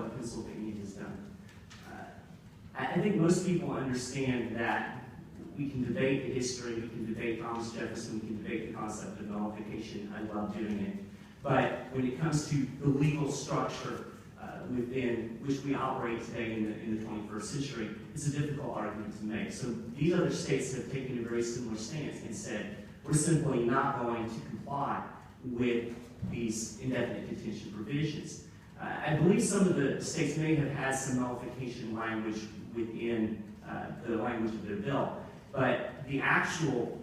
what Pennsylvania has done. I think most people understand that we can debate the history, we can debate Thomas Jefferson, we can debate the concept of nullification. I love doing it. But when it comes to the legal structure within which we operate today in the 21st century, it's a difficult argument to make. So these other states have taken a very similar stance and said, we're simply not going to comply with these indefinite detention provisions. I believe some of the states may have had some nullification language within the language of their bill, but the actual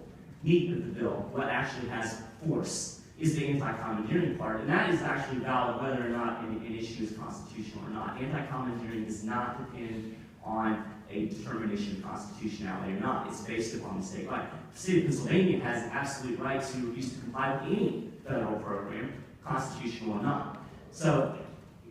meat of the bill, what actually has force, is the anti-commandeering part, and that is actually valid whether or not an issue is constitutional or not. Anti-commandeering does not depend on a determination of constitutionality or not. It's based upon the state right. The state of Pennsylvania has the absolute right to refuse to comply with any federal program, constitutional or not. So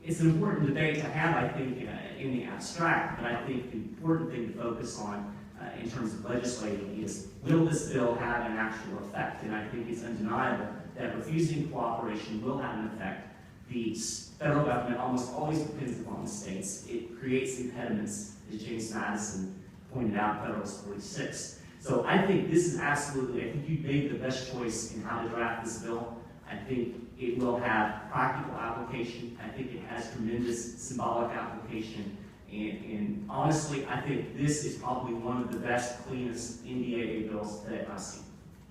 it's an important debate to have, I think, in the abstract, but I think the important thing to focus on in terms of legislating is, will this bill have an actual effect? And I think it's undeniable that refusing cooperation will have an effect. The federal government almost always depends upon the states. It creates impediments, as James Madison pointed out, Federalist 46. So I think this is absolutely, I think you've made the best choice in how to draft this bill. I think it will have practical application. I think it has tremendous symbolic application. And honestly, I think this is probably one of the best, cleanest NDaa bills that I've seen.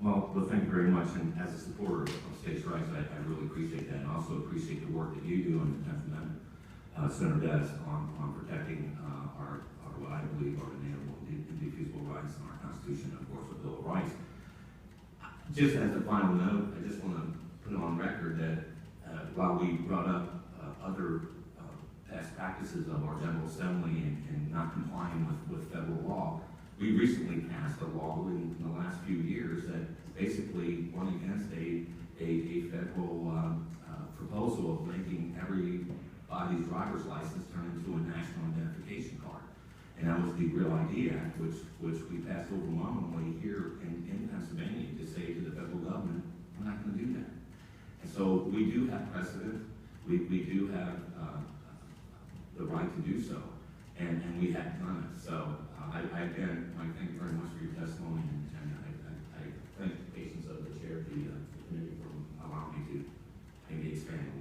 Well, thank you very much. And as a supporter of states' rights, I really appreciate that, and also appreciate the work that you do in the 10th Amendment, Senator Des, on protecting our what I believe are inalienable and indefeasible rights in our Constitution and, of course, the Bill of Rights. Just as a final note, I just want to put on record that while we brought up other past practices of our General Assembly and not complying with federal law, we recently passed a law in the last few years that basically went against a federal proposal of making everybody's driver's license turn into a national identification card. And that was the Real ID Act, which we passed overwhelmingly here in Pennsylvania to say to the federal government, we're not going to do that. And so we do have precedent. We do have the right to do so, and we have done it. So again, Mike, thank you very much for your testimony, and I thank the patience of the chair of the committee for allowing me to maybe expand